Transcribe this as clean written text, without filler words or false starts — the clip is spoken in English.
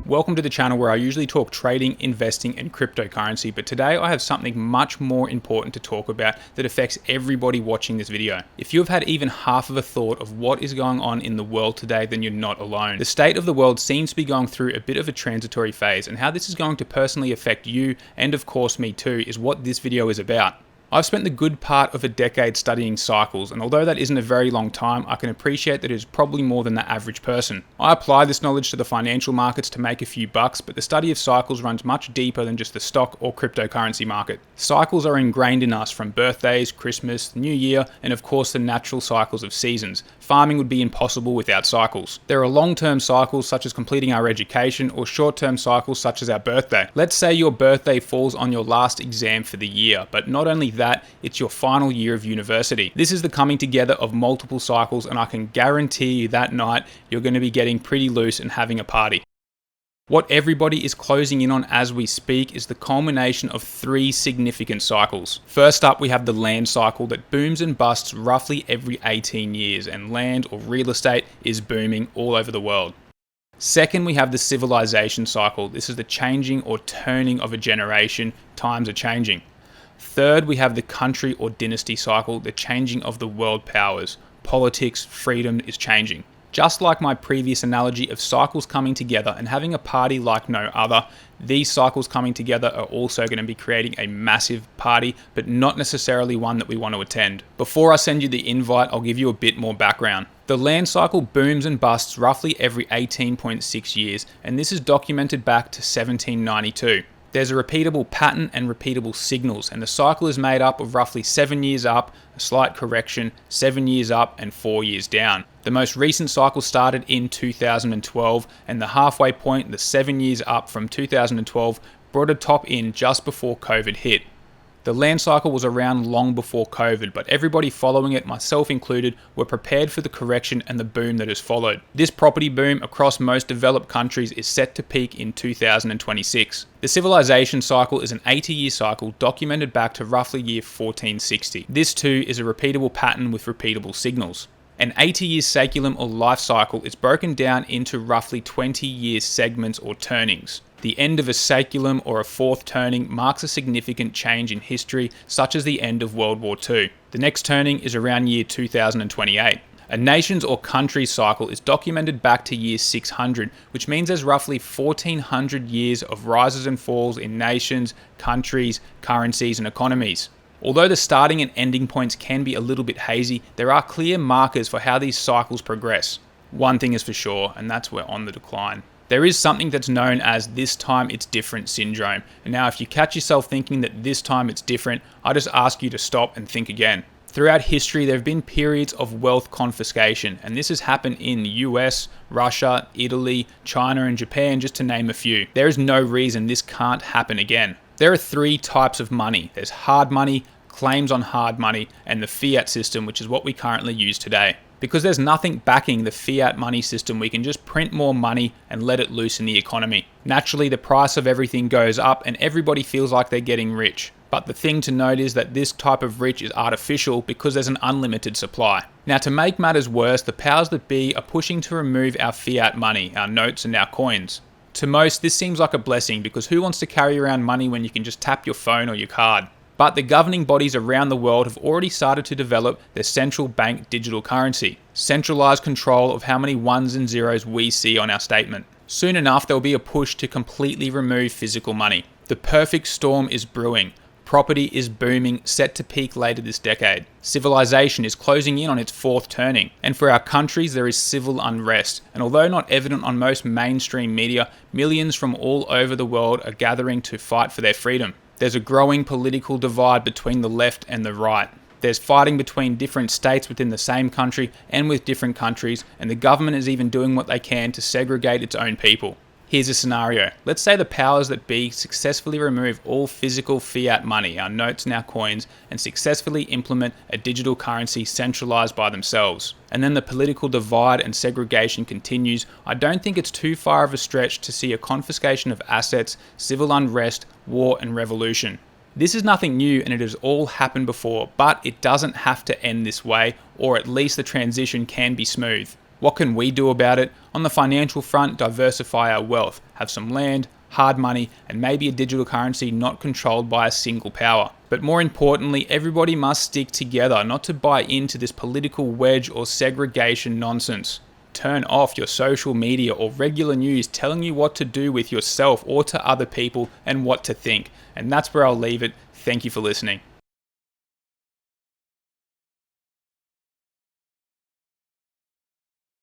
Welcome to the channel where I usually talk trading, investing, and cryptocurrency, but today I have something much more important to talk about that affects everybody watching this video. If you have had even half of a thought of what is going on in the world today, then you're not alone. The state of the world seems to be going through a bit of a transitory phase, and how this is going to personally affect you, and of course me too, is what this video is about. I've spent the good part of a decade studying cycles, and although that isn't a very long time, I can appreciate that it is probably more than the average person. I apply this knowledge to the financial markets to make a few bucks, but the study of cycles runs much deeper than just the stock or cryptocurrency market. Cycles are ingrained in us from birthdays, Christmas, New Year, and of course the natural cycles of seasons. Farming would be impossible without cycles. There are long-term cycles such as completing our education, or short-term cycles such as our birthday. Let's say your birthday falls on your last exam for the year, but not only that, it's your final year of university. This is the coming together of multiple cycles, and I can guarantee you that night you're going to be getting pretty loose and having a party. What everybody is closing in on as we speak is the culmination of three significant cycles. First up, we have the land cycle that booms and busts roughly every 18 years, and land or real estate is booming all over the world. Second, we have the civilization cycle. This is the changing or turning of a generation. Times are changing. Third, we have the country or dynasty cycle, the changing of the world powers. Politics, freedom is changing. Just like my previous analogy of cycles coming together and having a party like no other, these cycles coming together are also going to be creating a massive party, but not necessarily one that we want to attend. Before I send you the invite, I'll give you a bit more background. The land cycle booms and busts roughly every 18.6 years, and this is documented back to 1792. There's a repeatable pattern and repeatable signals, and the cycle is made up of roughly 7 years up, a slight correction, 7 years up, and 4 years down. The most recent cycle started in 2012, and the halfway point, the 7 years up from 2012, brought a top in just before COVID hit. The land cycle was around long before COVID, but everybody following it, myself included, were prepared for the correction and the boom that has followed. This property boom across most developed countries is set to peak in 2026. The civilization cycle is an 80-year cycle documented back to roughly year 1460. This too is a repeatable pattern with repeatable signals. An 80-year saculum or life cycle is broken down into roughly 20-year segments or turnings. The end of a saculum or a fourth turning marks a significant change in history, such as the end of World War II. The next turning is around year 2028. A nation's or country's cycle is documented back to year 600, which means there's roughly 1400 years of rises and falls in nations, countries, currencies, and economies. Although the starting and ending points can be a little bit hazy, there are clear markers for how these cycles progress. One thing is for sure, and that's we're on the decline. There is something that's known as this time it's different syndrome. And now if you catch yourself thinking that this time it's different, I just ask you to stop and think again. Throughout history, there have been periods of wealth confiscation, and this has happened in the US, Russia, Italy, China, and Japan, just to name a few. There is no reason this can't happen again. There are three types of money. There's hard money, claims on hard money, and the fiat system, which is what we currently use today. Because there's nothing backing the fiat money system, we can just print more money and let it loose in the economy. Naturally, the price of everything goes up and everybody feels like they're getting rich. But the thing to note is that this type of rich is artificial because there's an unlimited supply. Now, to make matters worse, the powers that be are pushing to remove our fiat money, our notes and our coins. To most, this seems like a blessing because who wants to carry around money when you can just tap your phone or your card? But the governing bodies around the world have already started to develop their central bank digital currency, centralized control of how many ones and zeros we see on our statement. Soon enough, there will be a push to completely remove physical money. The perfect storm is brewing. Property is booming, set to peak later this decade. Civilization is closing in on its fourth turning. And for our countries, there is civil unrest. And although not evident on most mainstream media, millions from all over the world are gathering to fight for their freedom. There's a growing political divide between the left and the right. There's fighting between different states within the same country and with different countries, and the government is even doing what they can to segregate its own people. Here's a scenario. Let's say the powers that be successfully remove all physical fiat money, our notes and our coins, and successfully implement a digital currency centralized by themselves. And then the political divide and segregation continues. I don't think it's too far of a stretch to see a confiscation of assets, civil unrest, war, and revolution. This is nothing new and it has all happened before, but it doesn't have to end this way, or at least the transition can be smooth. What can we do about it? On the financial front, diversify our wealth, have some land, hard money, and maybe a digital currency not controlled by a single power. But more importantly, everybody must stick together, not to buy into this political wedge or segregation nonsense. Turn off your social media or regular news telling you what to do with yourself or to other people and what to think. And that's where I'll leave it. Thank you for listening.